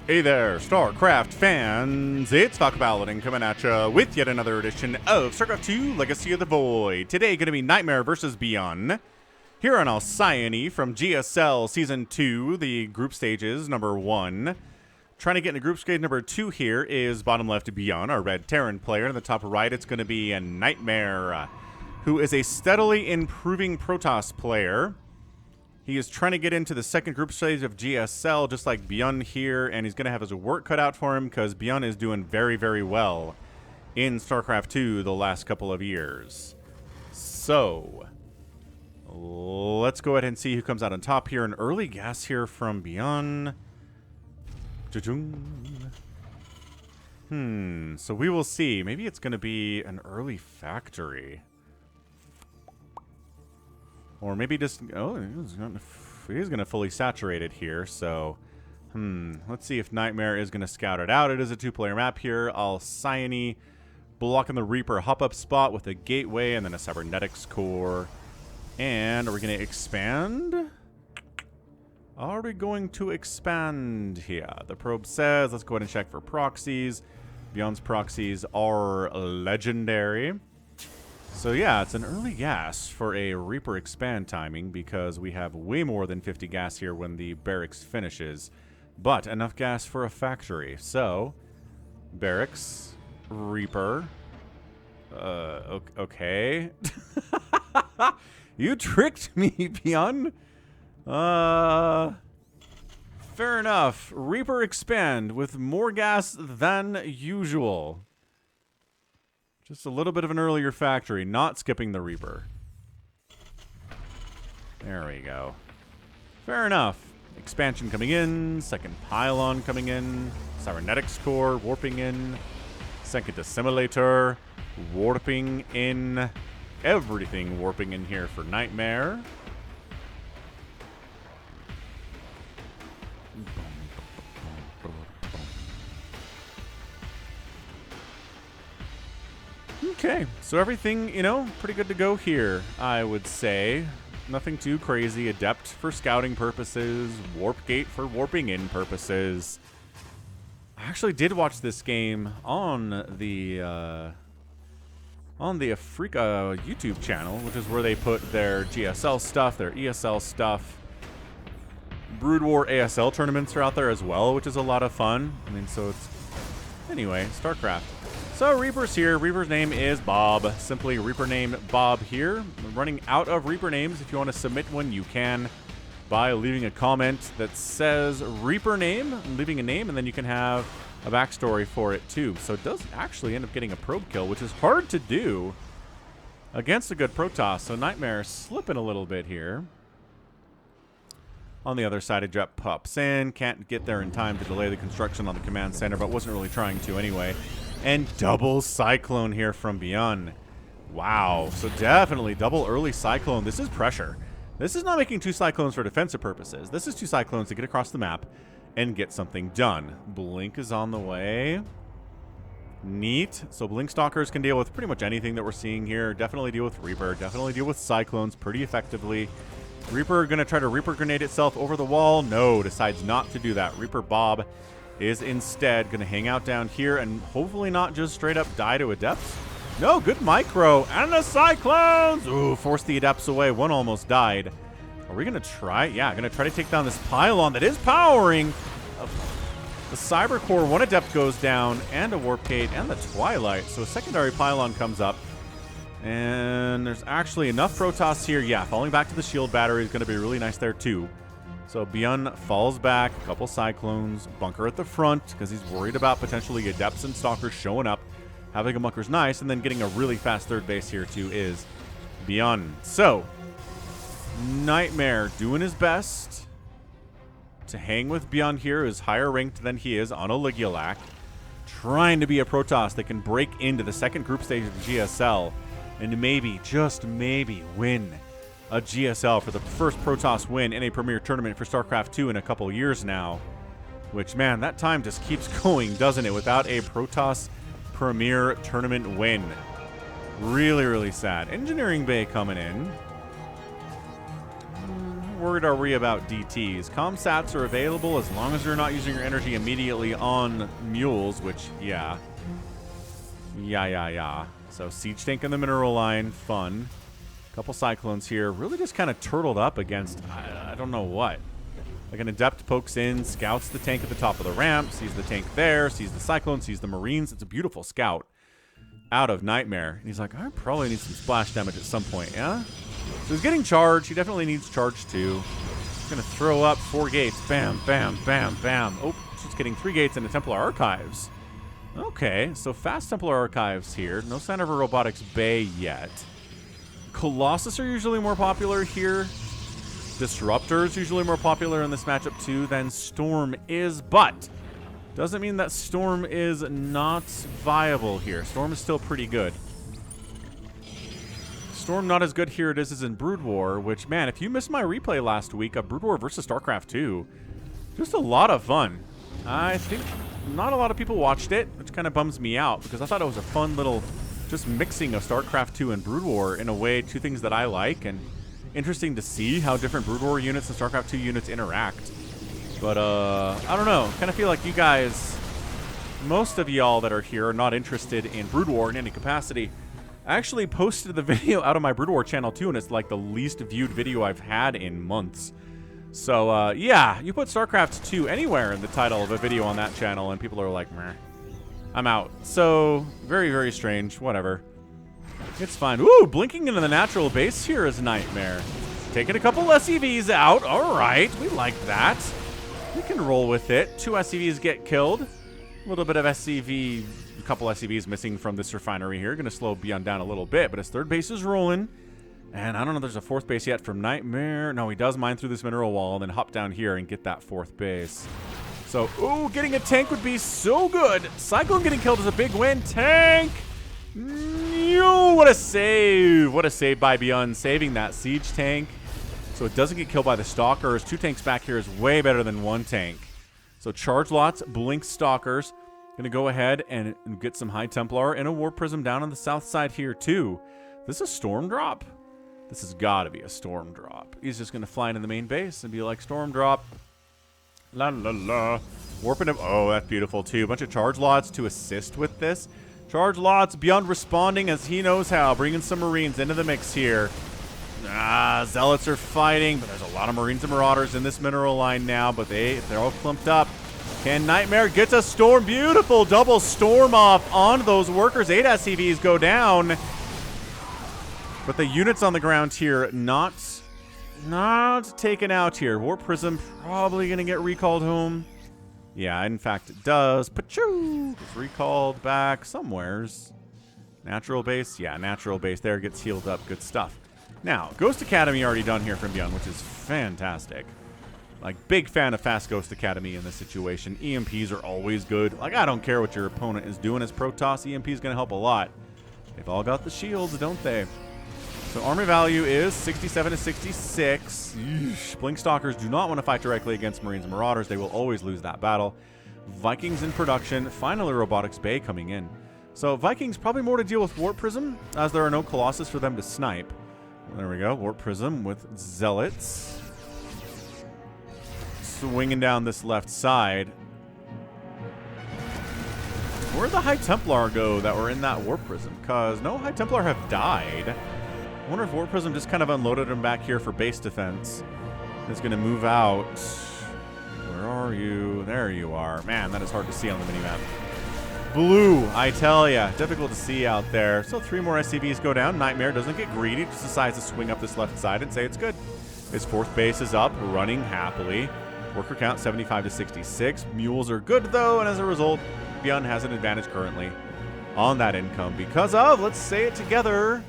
Hey there, StarCraft fans! It's Falcon Paladin coming at you with yet another edition of StarCraft 2 Legacy of the Void. Today going to be NightMare versus ByuN. Here on Alcyone from GSL Season 2, the group stages, number 1. Trying to get into group stage number 2 here is bottom left ByuN, our red Terran player. In the top right, it's going to be a NightMare, who is a steadily improving Protoss player. He is trying to get into the second group stage of GSL, just like ByuN here, and he's going to have his work cut out for him because ByuN is doing very, very well in StarCraft 2 the last couple of years. So, let's go ahead and see who comes out on top here. An early gas here from ByuN. So we will see. Maybe it's going to be an early factory. Or maybe just, he's going to fully saturate it here, so, let's see if NightMare is going to scout it out. It is a two-player map here. Alcyone blocking the Reaper hop-up spot with a gateway and then a cybernetics core. And are we going to expand? Are we going to expand here? The probe says, let's go ahead and check for proxies. ByuN's proxies are legendary. So yeah, it's an early gas for a Reaper expand timing because we have way more than 50 gas here when the barracks finishes. But enough gas for a factory. So, barracks, Reaper. Okay. You tricked me, ByuN. Fair enough. Reaper expand with more gas than usual. Just a little bit of an earlier factory, not skipping the Reaper. There we go. Fair enough. Expansion coming in, second pylon coming in, cybernetics core warping in, second assimilator warping in, everything warping in here for NightMare. Okay, so everything, pretty good to go here, I would say. Nothing too crazy. Adept for scouting purposes, warp gate for warping in purposes. I actually did watch this game on the Africa YouTube channel, which is where they put their GSL stuff, their ESL stuff. Brood War ASL tournaments are out there as well, which is a lot of fun. I mean, so it's... Anyway, StarCraft. So Reaper's here. Reaper's name is Bob. Simply Reaper name Bob here. I'm running out of Reaper names. If you want to submit one, you can by leaving a comment that says Reaper name, leaving a name, and then you can have a backstory for it too. So it does actually end up getting a probe kill, which is hard to do against a good Protoss. So NightMare slipping a little bit here. On the other side, a jet pops in. Can't get there in time to delay the construction on the command center, but wasn't really trying to anyway. And double Cyclone here from ByuN. Wow. So definitely double early Cyclone. This is pressure. This is not making two Cyclones for defensive purposes. This is two Cyclones to get across the map and get something done. Blink is on the way. Neat. So Blink Stalkers can deal with pretty much anything that we're seeing here. Definitely deal with Reaper. Definitely deal with Cyclones pretty effectively. Reaper going to try to Reaper grenade itself over the wall. No, decides not to do that. Reaper Bob is instead going to hang out down here and hopefully not just straight up die to Adepts. No, good micro. And the Cyclones! Ooh, force the Adepts away. One almost died. Are we going to try? Yeah, going to try to take down this pylon that is powering the Cyber Core. One Adept goes down and a Warp Gate and the Twilight. So a secondary pylon comes up. And there's actually enough Protoss here. Yeah, falling back to the shield battery is going to be really nice there too. So ByuN falls back, a couple Cyclones, bunker at the front because he's worried about potentially Adepts and Stalkers showing up. Having a bunker's nice, and then getting a really fast third base here too is ByuN. So, NightMare doing his best to hang with ByuN here, who's higher ranked than he is on a Ligulac. Trying to be a Protoss that can break into the second group stage of the GSL and maybe, just maybe, win a GSL for the first Protoss win in a premier tournament for StarCraft 2 in a couple years now. Which, man, that time just keeps going, doesn't it, without a Protoss premier tournament win. Really, really sad. Engineering Bay coming in. worried are we about DTs? Comsats are available as long as you're not using your energy immediately on mules, which, yeah. Yeah. So siege tank in the mineral line, fun. Couple cyclones here, really just kind of turtled up against, I don't know what. Like an adept pokes in, scouts the tank at the top of the ramp, sees the tank there, sees the cyclone, sees the marines. It's a beautiful scout out of NightMare. And he's like, I probably need some splash damage at some point, yeah? So he's getting charged. He definitely needs charge too. He's going to throw up 4 gates. Bam, bam, bam, bam. Oh, she's getting 3 gates into Templar Archives. Okay, so fast Templar Archives here. No sign of a robotics bay yet. Colossus are usually more popular here. Disruptor is usually more popular in this matchup too than Storm is, but doesn't mean that Storm is not viable here. Storm is still pretty good. Storm not as good here it is in Brood War, which, man, if you missed my replay last week of Brood War versus StarCraft 2, just a lot of fun. I think not a lot of people watched it, which kind of bums me out because I thought it was a fun little just mixing of StarCraft 2 and Brood War in a way, 2 things that I like, and interesting to see how different Brood War units and StarCraft 2 units interact. But, I don't know. Kind of feel like you guys, most of y'all that are here are not interested in Brood War in any capacity. I actually posted the video out of my Brood War channel too, and it's like the least viewed video I've had in months. So, yeah, you put StarCraft 2 anywhere in the title of a video on that channel, and people are like, meh, I'm out. So, very, very strange. Whatever. It's fine. Ooh, blinking into the natural base here is NightMare. Taking a couple SCVs out. All right, we like that. We can roll with it. 2 SCVs get killed. A little bit of SCV, a couple SCVs missing from this refinery here. Going to slow ByuN down a little bit, but his 3rd base is rolling. And I don't know if there's a 4th base yet from NightMare. No, he does mine through this mineral wall and then hop down here and get that 4th base. So, ooh, getting a tank would be so good. Cyclone getting killed is a big win. Tank! No, what a save. What a save by ByuN, saving that siege tank. So it doesn't get killed by the stalkers. 2 tanks back here is way better than 1 tank. So charge lots, blink stalkers. Gonna go ahead and get some high Templar and a War Prism down on the south side here too. This is a storm drop? This has got to be a storm drop. He's just gonna fly into the main base and be like, storm drop. La la la. Warping him. Oh, that's beautiful too. A bunch of charge lots to assist with this. Charge lots, ByuN responding as he knows how, bringing some Marines into the mix here. Zealots are fighting, but there's a lot of Marines and Marauders in this mineral line now, but they're all clumped up. Can NightMare get a storm? Beautiful double storm off on those workers. 8 SCVs go down. But the units on the ground here not taken out here. Warp Prism probably going to get recalled home. Yeah, in fact, it does. Pachoo! It's recalled back somewheres. Natural base? Yeah, natural base there. Gets healed up. Good stuff. Now, Ghost Academy already done here from ByuN, which is fantastic. Like, big fan of fast Ghost Academy in this situation. EMPs are always good. Like, I don't care what your opponent is doing as Protoss. EMP is going to help a lot. They've all got the shields, don't they? So armor value is 67 to 66. Yeesh. Blink Stalkers do not want to fight directly against Marines and Marauders. They will always lose that battle. Vikings in production. Finally, Robotics Bay coming in. So Vikings probably more to deal with Warp Prism, as there are no Colossus for them to snipe. There we go. Warp Prism with Zealots. Swinging down this left side. Where'd the High Templar go that were in that Warp Prism? Because no High Templar have died. I wonder if Warp Prism just kind of unloaded them back here for base defense. It's going to move out. Where are you? There you are. Man, that is hard to see on the minimap. Blue, I tell ya. Difficult to see out there. So 3 more SCVs go down. NightMare doesn't get greedy. Just decides to swing up this left side and say it's good. His 4th base is up, running happily. Worker count 75 to 66. Mules are good, though, and as a result, ByuN has an advantage currently on that income because of, let's say it together,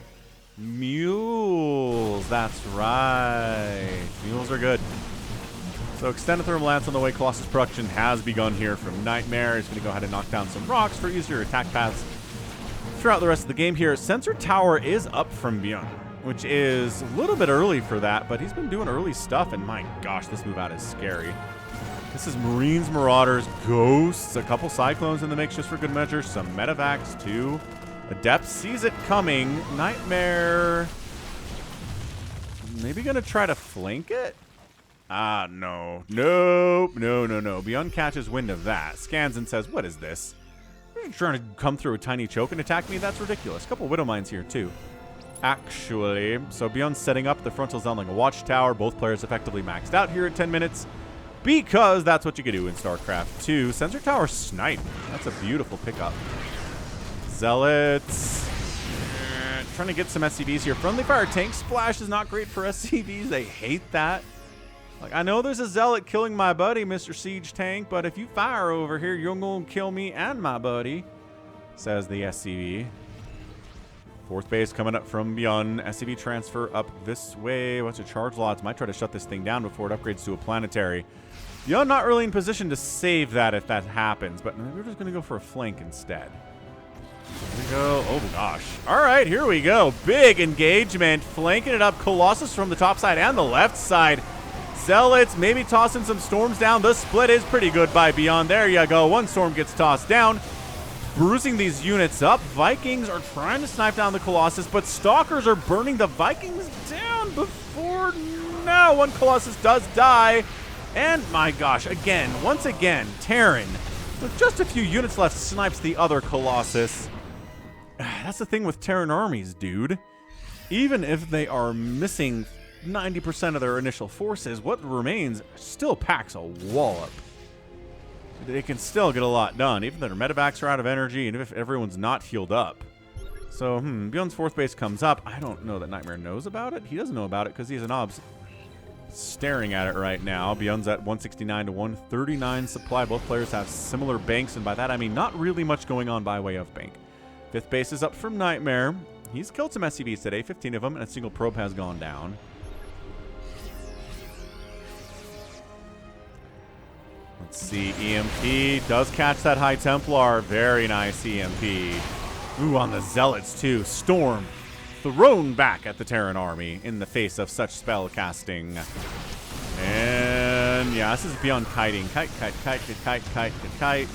mules. That's right. Mules are good. So extended thermal lance on the way. Colossus production has begun here from NightMare. He's going to go ahead and knock down some rocks for easier attack paths throughout the rest of the game here. Sensor Tower is up from ByuN, which is a little bit early for that, but he's been doing early stuff, and my gosh, this move out is scary. This is Marines, Marauders, Ghosts, a couple Cyclones in the mix just for good measure, some Medevacs too. Adept sees it coming. NightMare maybe going to try to flank it? Ah, no. Nope. No. ByuN catches wind of that. Scans and says, what is this? You're trying to come through a tiny choke and attack me? That's ridiculous. A couple Widow Mines here, too. Actually. So ByuN's setting up the frontal zone like a watchtower. Both players effectively maxed out here at 10 minutes. Because that's what you can do in StarCraft 2. Sensor Tower Snipe. That's a beautiful pickup. Zealots. Trying to get some SCVs here. Friendly Fire Tank Splash is not great for SCVs. They hate that. Like, I know there's a Zealot killing my buddy, Mr. Siege Tank, but if you fire over here, you're going to kill me and my buddy, says the SCV. Fourth base coming up from ByuN. SCV transfer up this way. What's your charge lots? Might try to shut this thing down before it upgrades to a planetary. ByuN not really in position to save that if that happens, but we're just going to go for a flank instead. Here we go. Oh, gosh. All right, here we go. Big engagement. Flanking it up. Colossus from the top side and the left side. Zealots maybe tossing some storms down. The split is pretty good by ByuN. There you go. One storm gets tossed down. Bruising these units up. Vikings are trying to snipe down the Colossus, but Stalkers are burning the Vikings down before... No, one Colossus does die. And, my gosh, once again, Terran, with just a few units left, snipes the other Colossus. That's the thing with Terran armies, dude. Even if they are missing 90% of their initial forces, what remains still packs a wallop. They can still get a lot done, even though their medevacs are out of energy and if everyone's not healed up. So, ByuN's fourth base comes up. I don't know that NightMare knows about it. He doesn't know about it because he's an obs. Staring at it right now. ByuN's at 169 to 139 supply. Both players have similar banks, and by that I mean not really much going on by way of bank. Fifth base is up from NightMare. He's killed some SCVs today, 15 of them, and a single probe has gone down. Let's see, EMP does catch that High Templar. Very nice EMP. Ooh, on the Zealots too. Storm thrown back at the Terran army in the face of such spell casting. And yeah, this is ByuN kiting. Kite.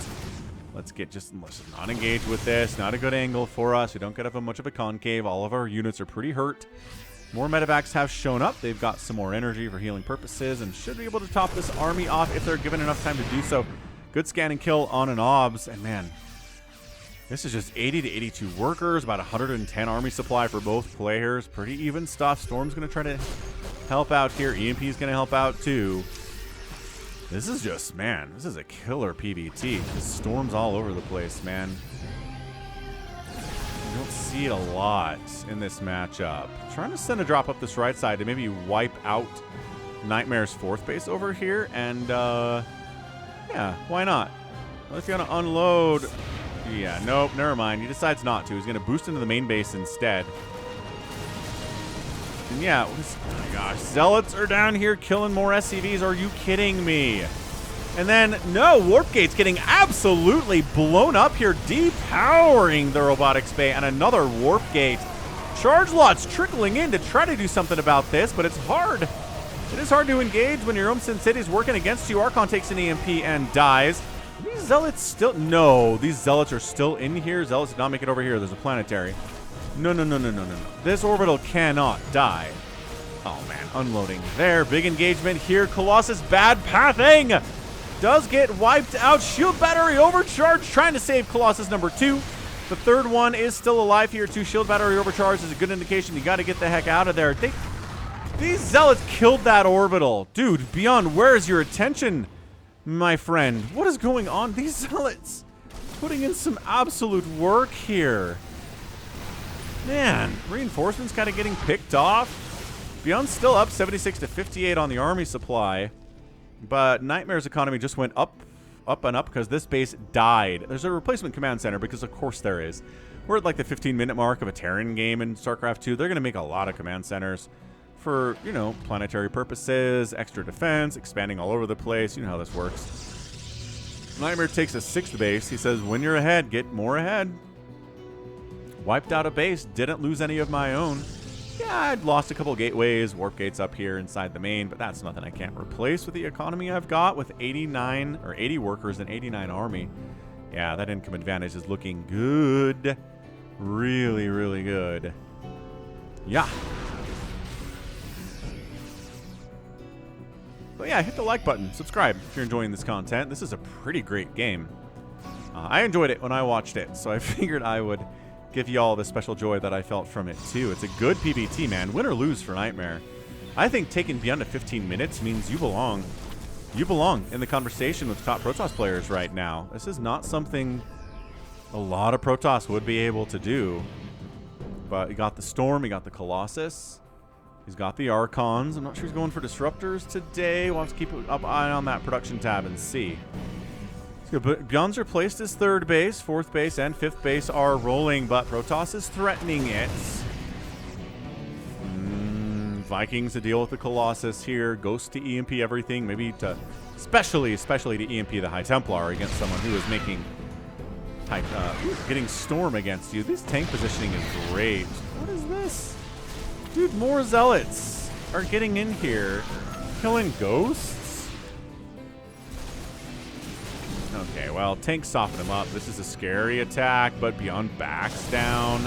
Let's just not engage with this. Not a good angle for us. We don't get up much of a concave. All of our units are pretty hurt. More medevacs have shown up. They've got some more energy for healing purposes and should be able to top this army off if they're given enough time to do so. Good scan and kill on an OBS. And man, this is just 80 to 82 workers, about 110 army supply for both players. Pretty even stuff. Storm's going to try to help out here. EMP's going to help out too. This is just, man, this is a killer PvT. Just storms all over the place, man. You don't see it a lot in this matchup. Trying to send a drop up this right side to maybe wipe out NightMare's fourth base over here. And, yeah, why not? Well, if you're going to unload... Yeah, nope, never mind. He decides not to. He's going to boost into the main base instead. And yeah, oh my gosh. Zealots are down here killing more SCVs. Are you kidding me? And then, no, Warp Gate's getting absolutely blown up here, depowering the Robotics Bay, and another Warp Gate. Charge lots trickling in to try to do something about this, but it's hard. It is hard to engage when your own Sin City's working against you. Archon takes an EMP and dies. These Zealots still... No, these Zealots are still in here. Zealots did not make it over here. There's a planetary. No. This orbital cannot die. Oh, man. Unloading there. Big engagement here. Colossus bad pathing. Does get wiped out. Shield battery overcharge. Trying to save Colossus number 2. The third one is still alive here, too. Shield battery overcharge is a good indication. You got to get the heck out of there. These Zealots killed that orbital. Dude, ByuN, where is your attention, my friend? What is going on? These Zealots putting in some absolute work here. Man, reinforcements kind of getting picked off. ByuN's still up 76 to 58 on the army supply. But NightMare's economy just went up and up because this base died. There's a replacement command center because of course there is. We're at like the 15-minute mark of a Terran game in StarCraft 2. They're going to make a lot of command centers for, you know, planetary purposes, extra defense, expanding all over the place. You know how this works. NightMare takes a 6th base. He says, when you're ahead, get more ahead. Wiped out a base, didn't lose any of my own. Yeah, I'd lost a couple gateways, warp gates up here inside the main, but that's nothing I can't replace with the economy I've got with 89 or 80 workers and 89 army. Yeah, that income advantage is looking good. Really, really good. Yeah. But yeah, hit the like button. Subscribe if you're enjoying this content. This is a pretty great game. I enjoyed it when I watched it, so I figured I would give you all the special joy that I felt from it too. It's a good PvT, man. Win or lose for NightMare. I think taking ByuN to 15 minutes means you belong. You belong in the conversation with top Protoss players right now. This is not something a lot of Protoss would be able to do. But he got the Storm, he got the Colossus, he's got the Archons. I'm not sure he's going for Disruptors today. We'll have to keep an eye on that production tab and see. ByuN's replaced his 3rd base, 4th base, and 5th base are rolling, but Protoss is threatening it. Vikings to deal with the Colossus here. Ghost to EMP everything, maybe to especially to EMP the High Templar against someone who is making getting Storm against you. This tank positioning is great. What is this? Dude, more Zealots are getting in here. Killing Ghosts? Okay, well, tanks soften him up. This is a scary attack, but ByuN backs down.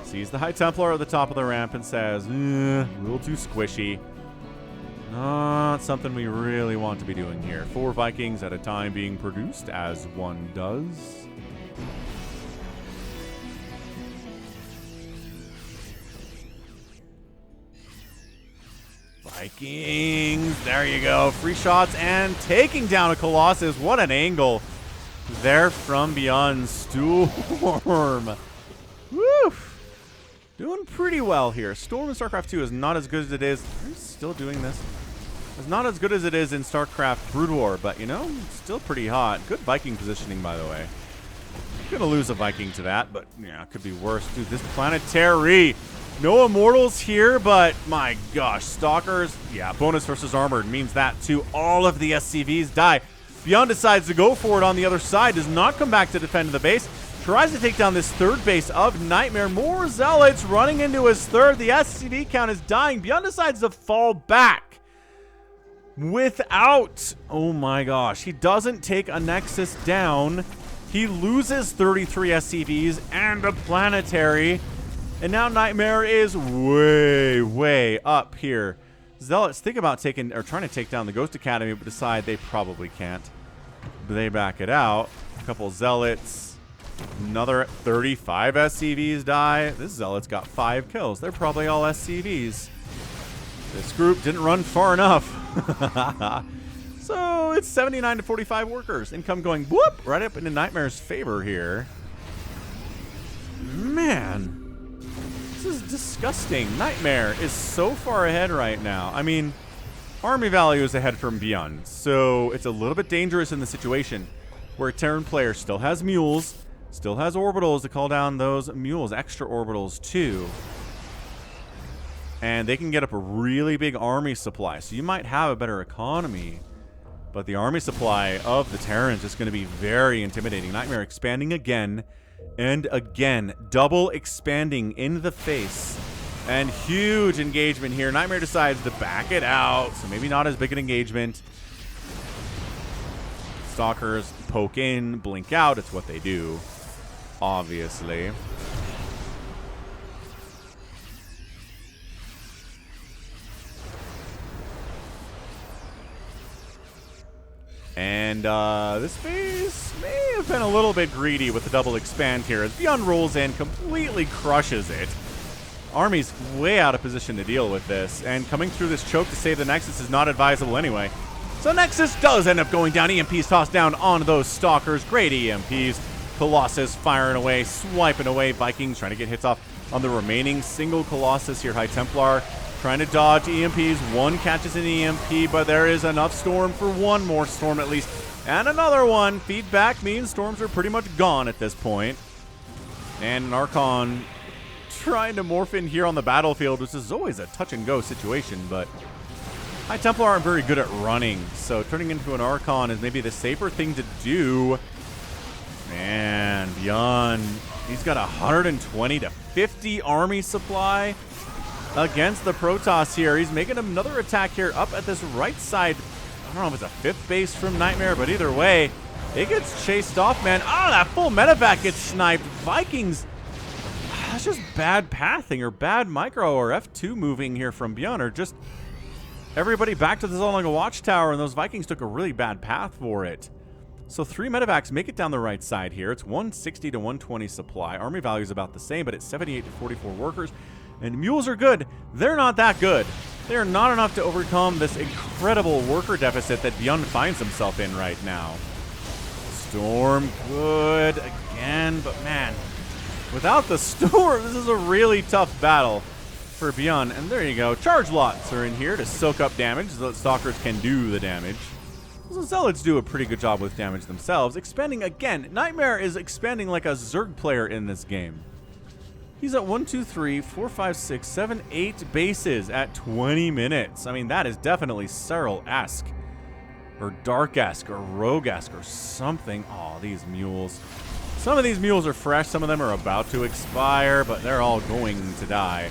Sees the High Templar at the top of the ramp and says, a little too squishy. Not something we really want to be doing here. 4 Vikings at a time being produced, as one does. Vikings, there you go. Free shots and taking down a Colossus. What an angle there from ByuN. Storm. Woo! Doing pretty well here. Storm in StarCraft 2 is not as good as it is. Are you still doing this? It's not as good as it is in StarCraft Brood War, but you know, still pretty hot. Good Viking positioning, by the way. Gonna lose a Viking to that, but yeah, it could be worse. Dude, this planetary. No Immortals here, but my gosh, Stalkers. Yeah, bonus versus armored means that too. All of the SCVs die. ByuN decides to go for it on the other side. Does not come back to defend the base. Tries to take down this 3rd base of NightMare. More Zealots running into his 3rd. The SCV count is dying. ByuN decides to fall back without... Oh my gosh. He doesn't take a Nexus down. He loses 33 SCVs and a planetary. And now NightMare is way, way up here. Zealots think about trying to take down the Ghost Academy, but decide they probably can't. They back it out. A couple Zealots. Another 35 SCVs die. This Zealot's got 5 kills. They're probably all SCVs. This group didn't run far enough. So it's 79 to 45 workers. Income going whoop right up into NightMare's favor here. Man, this is disgusting. NightMare is so far ahead right now. I mean, army value is ahead from ByuN, so it's a little bit dangerous in the situation where a Terran player still has mules, still has orbitals to call down those mules, extra orbitals too. And they can get up a really big army supply. So you might have a better economy, but the army supply of the Terrans is going to be very intimidating. NightMare expanding again and again. Double expanding in the face. And huge engagement here. NightMare decides to back it out. So maybe not as big an engagement. Stalkers poke in, blink out. It's what they do, obviously. And this phase may have been a little bit greedy with the double expand here as ByuN rolls in, completely crushes it. Army's way out of position to deal with this, and coming through this choke to save the Nexus is not advisable anyway. So Nexus does end up going down. EMPs tossed down on those Stalkers. Great EMPs. Colossus firing away, swiping away. Vikings trying to get hits off on the remaining single Colossus here. High Templar trying to dodge EMPs. One catches an EMP, but there is enough Storm for one more Storm at least. And another one. Feedback means Storms are pretty much gone at this point. And an Archon trying to morph in here on the battlefield, which is always a touch-and-go situation, but High Templar aren't very good at running, so turning into an Archon is maybe the safer thing to do. Man, ByuN, he's got 120 to 50 army supply against the Protoss here. He's making another attack here up at this right side. I don't know if it's a fifth base from NightMare, but either way, it gets chased off, man. Oh, that full medevac gets sniped. Vikings, that's just bad pathing or bad micro or F2 moving here from ByuN, or just everybody back to the Zalaga Watchtower, and those Vikings took a really bad path for it. So 3 medevacs make it down the right side here. It's 160 to 120 supply. Army value is about the same, but it's 78 to 44 workers. And mules are good. They're not that good. They are not enough to overcome this incredible worker deficit that ByuN finds himself in right now. Storm good again, but man, without the storm, this is a really tough battle for ByuN. And there you go. Charge lots are in here to soak up damage so that stalkers can do the damage. So Zealots do a pretty good job with damage themselves. Expanding again. NightMare is expanding like a Zerg player in this game. He's at 1, 2, 3, 4, 5, 6, 7, 8 bases at 20 minutes. I mean, that is definitely Cyril-esque. Or Dark-esque, or Rogue-esque, or something. Oh, these mules. Some of these mules are fresh. Some of them are about to expire, but they're all going to die.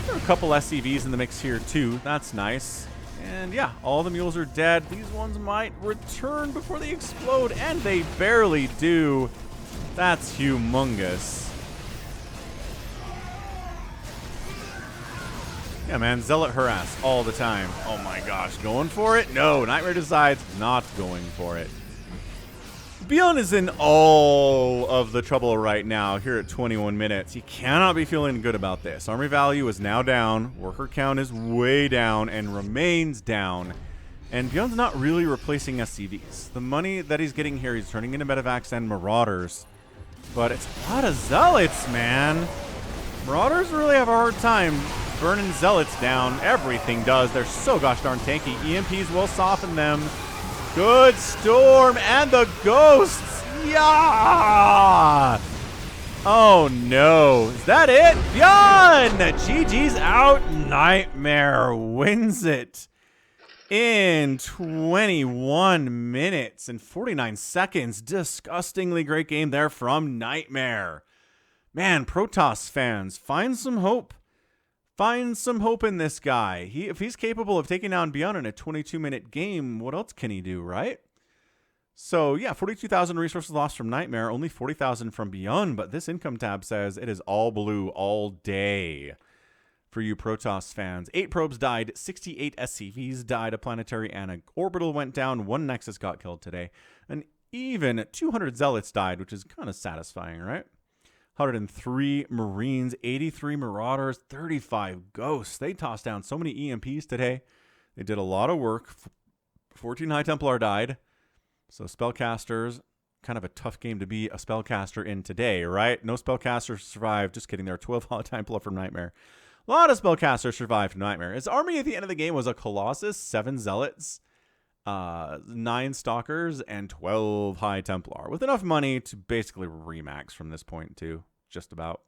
There are a couple SCVs in the mix here, too. That's nice. And yeah, all the mules are dead. These ones might return before they explode, and they barely do. That's humongous. Yeah, man, Zealot harass all the time. Oh my gosh, going for it? No, NightMare decides not going for it. ByuN is in all of the trouble right now here at 21 minutes. He cannot be feeling good about this. Army value is now down. Worker count is way down and remains down. And ByuN's not really replacing SCVs. The money that he's getting here, he's turning into medevacs and marauders. But it's a lot of Zealots, man. Marauders really have a hard time burning Zealots down. Everything does. They're so gosh darn tanky. EMPs will soften them. Good storm and the ghosts. Yeah. Oh no. Is that it? ByuN! GG's out. NightMare wins it in 21 minutes and 49 seconds. Disgustingly great game there from NightMare. Man, Protoss fans, find some hope. Find some hope in this guy. If he's capable of taking down ByuN in a 22-minute game, what else can he do, right? So, yeah, 42,000 resources lost from NightMare, only 40,000 from ByuN, but this income tab says it is all blue all day for you Protoss fans. 8 probes died, 68 SCVs died, a planetary and an orbital went down, 1 Nexus got killed today, and even 200 Zealots died, which is kind of satisfying, right? 103 Marines, 83 Marauders, 35 Ghosts. They tossed down so many EMPs today. They did a lot of work. 14 High Templar died. So spellcasters, kind of a tough game to be a spellcaster in today, right? No spellcasters survived. Just kidding. There are 12 High Templar from NightMare. A lot of spellcasters survived from NightMare. His army at the end of the game was a Colossus, 7 Zealots, 9 Stalkers, and 12 High Templar, with enough money to basically remax from this point too, just about.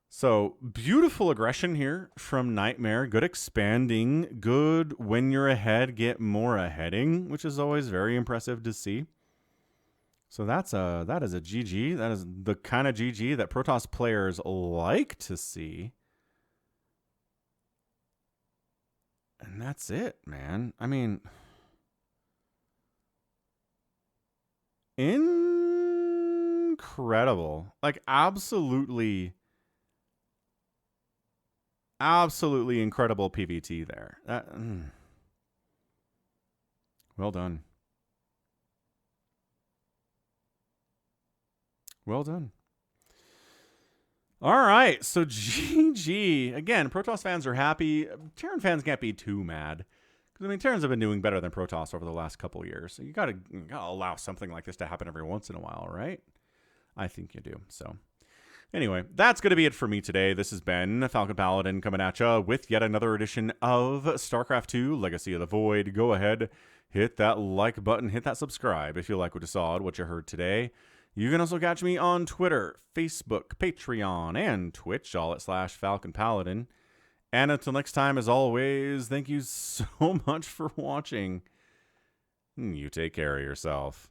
So, beautiful aggression here from NightMare. Good expanding. Good when you're ahead, get more aheading, which is always very impressive to see. So that is a GG. That is the kind of GG that Protoss players like to see. And that's it, man. I mean, incredible. Like, absolutely incredible PVT there. Well done. Well done. All right, so GG. Again, Protoss fans are happy. Terran fans can't be too mad. Because, I mean, Terrans have been doing better than Protoss over the last couple of years. So you gotta allow something like this to happen every once in a while, right? I think you do. So, anyway, that's going to be it for me today. This has been Falcon Paladin coming at you with yet another edition of StarCraft 2 Legacy of the Void. Go ahead, hit that like button, hit that subscribe if you like what you saw and what you heard today. You can also catch me on Twitter, Facebook, Patreon, and Twitch, all at /Falcon Paladin. And until next time, as always, thank you so much for watching. You take care of yourself.